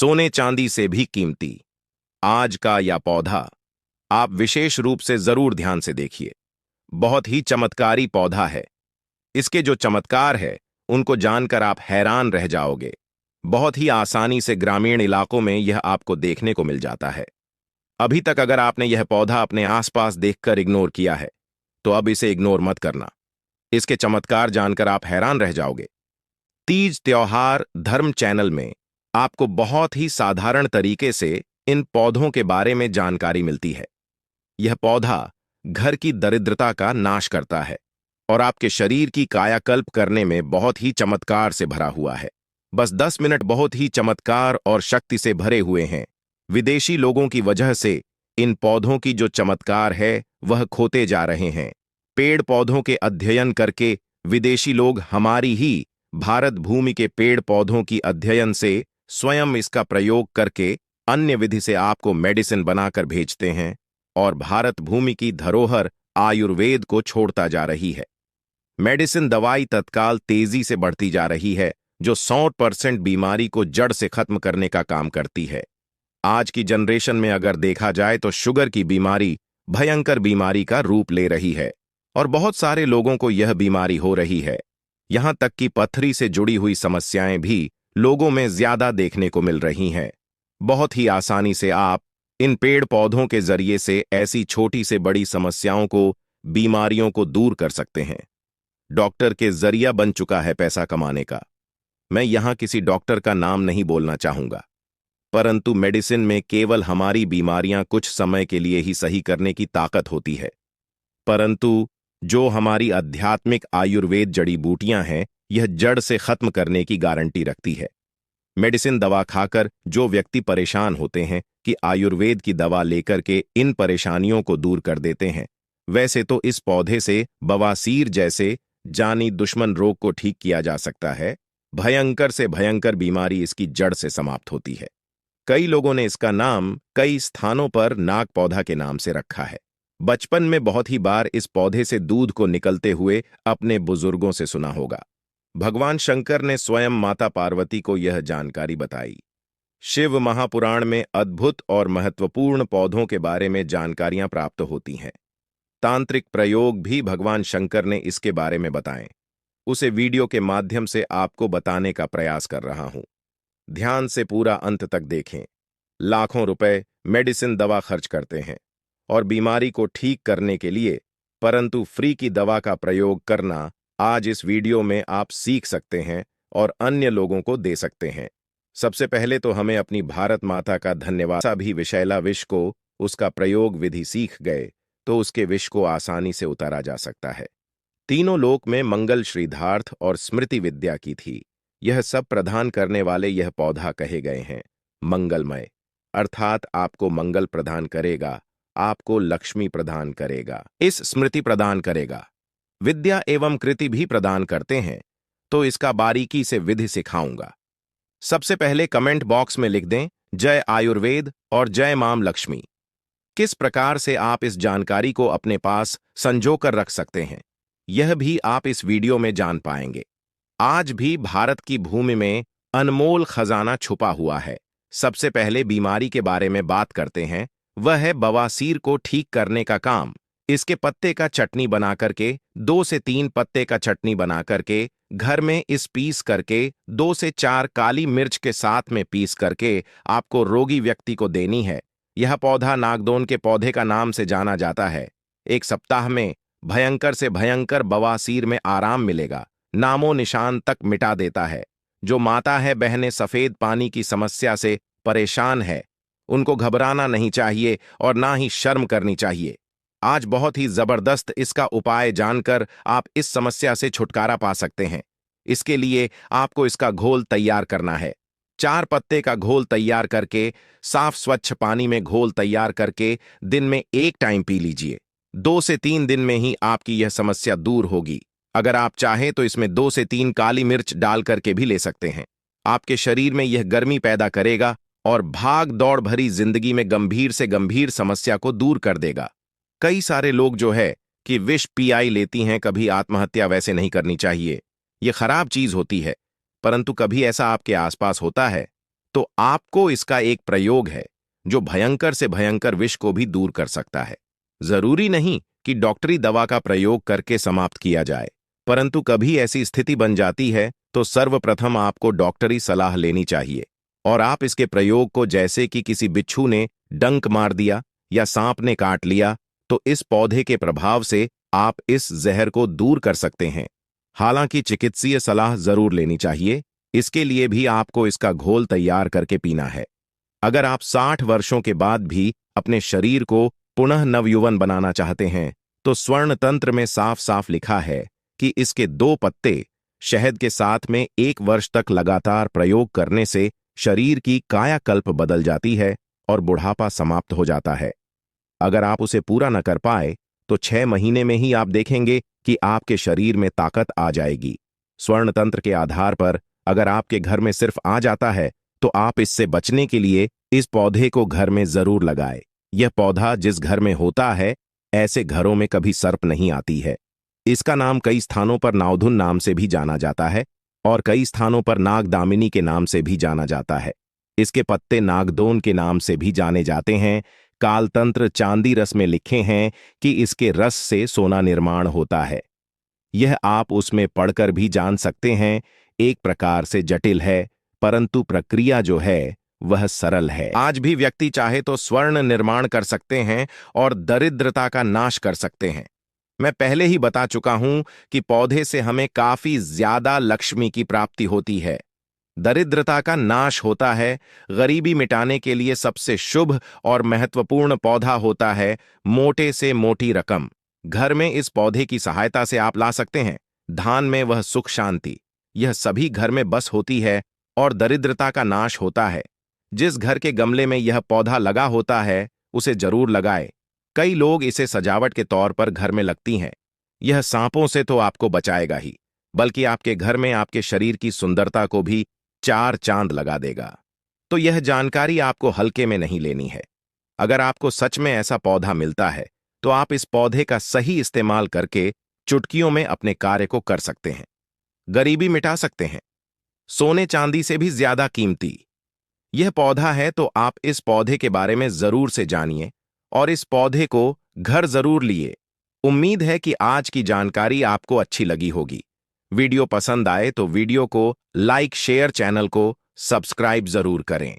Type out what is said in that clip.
सोने चांदी से भी कीमती आज का यह पौधा आप विशेष रूप से जरूर ध्यान से देखिए। बहुत ही चमत्कारी पौधा है। इसके जो चमत्कार है उनको जानकर आप हैरान रह जाओगे। बहुत ही आसानी से ग्रामीण इलाकों में यह आपको देखने को मिल जाता है। अभी तक अगर आपने यह पौधा अपने आसपास देखकर इग्नोर किया है तो अब इसे इग्नोर मत करना। इसके चमत्कार जानकर आप हैरान रह जाओगे। तीज त्योहार धर्म चैनल में आपको बहुत ही साधारण तरीके से इन पौधों के बारे में जानकारी मिलती है। यह पौधा घर की दरिद्रता का नाश करता है और आपके शरीर की कायाकल्प करने में बहुत ही चमत्कार से भरा हुआ है। बस 10 मिनट बहुत ही चमत्कार और शक्ति से भरे हुए हैं। विदेशी लोगों की वजह से इन पौधों की जो चमत्कार है वह खोते जा रहे हैं। पेड़ पौधों के अध्ययन करके विदेशी लोग हमारी ही भारत भूमि के पेड़ पौधों की अध्ययन से स्वयं इसका प्रयोग करके अन्य विधि से आपको मेडिसिन बनाकर भेजते हैं और भारत भूमि की धरोहर आयुर्वेद को छोड़ता जा रही है। मेडिसिन दवाई तत्काल तेजी से बढ़ती जा रही है जो 100% बीमारी को जड़ से खत्म करने का काम करती है। आज की जनरेशन में अगर देखा जाए तो शुगर की बीमारी भयंकर बीमारी का रूप ले रही है और बहुत सारे लोगों को यह बीमारी हो रही है। यहां तक कि पथरी से जुड़ी हुई समस्याएं भी लोगों में ज्यादा देखने को मिल रही हैं। बहुत ही आसानी से आप इन पेड़ पौधों के जरिए से ऐसी छोटी से बड़ी समस्याओं को, बीमारियों को दूर कर सकते हैं। डॉक्टर के जरिया बन चुका है पैसा कमाने का। मैं यहां किसी डॉक्टर का नाम नहीं बोलना चाहूंगा, परंतु मेडिसिन में केवल हमारी बीमारियां कुछ समय के लिए ही सही करने की ताकत होती है, परंतु जो हमारी आध्यात्मिक आयुर्वेद जड़ी बूटियां हैं यह जड़ से खत्म करने की गारंटी रखती है। मेडिसिन दवा खाकर जो व्यक्ति परेशान होते हैं कि आयुर्वेद की दवा लेकर के इन परेशानियों को दूर कर देते हैं, वैसे तो इस पौधे से बवासीर जैसे जानी दुश्मन रोग को ठीक किया जा सकता है। भयंकर से भयंकर बीमारी इसकी जड़ से समाप्त होती है। कई लोगों ने इसका नाम कई स्थानों पर नाग पौधा के नाम से रखा है। बचपन में बहुत ही बार इस पौधे से दूध को निकलते हुए अपने बुजुर्गों से सुना होगा। भगवान शंकर ने स्वयं माता पार्वती को यह जानकारी बताई। शिव महापुराण में अद्भुत और महत्वपूर्ण पौधों के बारे में जानकारियां प्राप्त होती हैं। तांत्रिक प्रयोग भी भगवान शंकर ने इसके बारे में बताएं। उसे वीडियो के माध्यम से आपको बताने का प्रयास कर रहा हूं। ध्यान से पूरा अंत तक देखें। लाखों रुपए मेडिसिन दवा खर्च करते हैं और बीमारी को ठीक करने के लिए, परंतु फ्री की दवा का प्रयोग करना आज इस वीडियो में आप सीख सकते हैं और अन्य लोगों को दे सकते हैं। सबसे पहले तो हमें अपनी भारत माता का धन्यवाद। भी विषैला विष को उसका प्रयोग विधि सीख गए तो उसके विष को आसानी से उतारा जा सकता है। तीनों लोक में मंगल श्रीधार्थ और स्मृति विद्या की थी। यह सब प्रदान करने वाले यह पौधा कहे गए हैं मंगलमय, अर्थात आपको मंगल प्रदान करेगा, आपको लक्ष्मी प्रदान करेगा, इस स्मृति प्रदान करेगा, विद्या एवं कृति भी प्रदान करते हैं। तो इसका बारीकी से विधि सिखाऊंगा। सबसे पहले कमेंट बॉक्स में लिख दें जय आयुर्वेद और जय मां लक्ष्मी। किस प्रकार से आप इस जानकारी को अपने पास संजो कर रख सकते हैं यह भी आप इस वीडियो में जान पाएंगे। आज भी भारत की भूमि में अनमोल खजाना छुपा हुआ है। सबसे पहले बीमारी के बारे में बात करते हैं, वह है बवासीर को ठीक करने का काम। इसके पत्ते का चटनी बना करके 2 से 3 पत्ते का चटनी बना करके घर में इस पीस करके 2 से 4 काली मिर्च के साथ में पीस करके आपको रोगी व्यक्ति को देनी है। यह पौधा नागदोन के पौधे का नाम से जाना जाता है। 1 सप्ताह में भयंकर से भयंकर बवासीर में आराम मिलेगा, नामो निशान तक मिटा देता है। जो माता है बहनें सफेद पानी की समस्या से परेशान है उनको घबराना नहीं चाहिए और ना ही शर्म करनी चाहिए। आज बहुत ही जबरदस्त इसका उपाय जानकर आप इस समस्या से छुटकारा पा सकते हैं। इसके लिए आपको इसका घोल तैयार करना है। 4 पत्ते का घोल तैयार करके साफ स्वच्छ पानी में घोल तैयार करके दिन में 1 टाइम पी लीजिए। 2 से 3 दिन में ही आपकी यह समस्या दूर होगी। अगर आप चाहें तो इसमें 2 से 3 काली मिर्च डाल करके भी ले सकते हैं। आपके शरीर में यह गर्मी पैदा करेगा और भाग दौड़ भरी जिंदगी में गंभीर से गंभीर समस्या को दूर कर देगा। कई सारे लोग जो है कि विष पीआई लेती हैं, कभी आत्महत्या वैसे नहीं करनी चाहिए, यह खराब चीज होती है, परंतु कभी ऐसा आपके आसपास होता है तो आपको इसका एक प्रयोग है जो भयंकर से भयंकर विष को भी दूर कर सकता है। जरूरी नहीं कि डॉक्टरी दवा का प्रयोग करके समाप्त किया जाए, परंतु कभी ऐसी स्थिति बन जाती है तो सर्वप्रथम आपको डॉक्टरी सलाह लेनी चाहिए। और आप इसके प्रयोग को जैसे कि किसी बिच्छू ने डंक मार दिया या सांप ने काट लिया, तो इस पौधे के प्रभाव से आप इस जहर को दूर कर सकते हैं। हालांकि चिकित्सीय सलाह जरूर लेनी चाहिए। इसके लिए भी आपको इसका घोल तैयार करके पीना है। अगर आप 60 वर्षों के बाद भी अपने शरीर को पुनः नवयुवन बनाना चाहते हैं, तो स्वर्ण तंत्र में साफ साफ लिखा है कि इसके 2 पत्ते शहद के साथ में 1 वर्ष तक लगातार प्रयोग करने से शरीर की कायाकल्प बदल जाती है और बुढ़ापा समाप्त हो जाता है। अगर आप उसे पूरा न कर पाए तो 6 महीने में ही आप देखेंगे कि आपके शरीर में ताकत आ जाएगी। स्वर्ण तंत्र के आधार पर अगर आपके घर में सिर्फ आ जाता है तो आप इससे बचने के लिए इस पौधे को घर में जरूर लगाएं। यह पौधा जिस घर में होता है, ऐसे घरों में कभी सर्प नहीं आती है। इसका नाम कई स्थानों पर नावधुन नाम से भी जाना जाता है और कई स्थानों पर नागदामिनी के नाम से भी जाना जाता है। इसके पत्ते नागदोन के नाम से भी जाने जाते हैं। कालतंत्र चांदी रस में लिखे हैं कि इसके रस से सोना निर्माण होता है। यह आप उसमें पढ़कर भी जान सकते हैं। एक प्रकार से जटिल है, परंतु प्रक्रिया जो है वह सरल है। आज भी व्यक्ति चाहे तो स्वर्ण निर्माण कर सकते हैं और दरिद्रता का नाश कर सकते हैं। मैं पहले ही बता चुका हूं कि पौधे से हमें काफी ज्यादा लक्ष्मी की प्राप्ति होती है, दरिद्रता का नाश होता है। गरीबी मिटाने के लिए सबसे शुभ और महत्वपूर्ण पौधा होता है मोटे से मोटी रकम। घर में इस पौधे की सहायता से आप ला सकते हैं। धान में वह सुख शांति, यह सभी घर में बस होती है और दरिद्रता का नाश होता है। जिस घर के गमले में यह पौधा लगा होता है उसे जरूर लगाए। कई लोग इसे सजावट के तौर पर घर में लगती हैं। यह सांपों से तो आपको बचाएगा ही, बल्कि आपके घर में आपके शरीर की सुंदरता को भी 4 चांद लगा देगा। तो यह जानकारी आपको हल्के में नहीं लेनी है। अगर आपको सच में ऐसा पौधा मिलता है तो आप इस पौधे का सही इस्तेमाल करके चुटकियों में अपने कार्य को कर सकते हैं, गरीबी मिटा सकते हैं। सोने चांदी से भी ज्यादा कीमती यह पौधा है, तो आप इस पौधे के बारे में जरूर से जानिए और इस पौधे को घर जरूर लिए। उम्मीद है कि आज की जानकारी आपको अच्छी लगी होगी। वीडियो पसंद आए तो वीडियो को लाइक, शेयर, चैनल को सब्सक्राइब जरूर करें।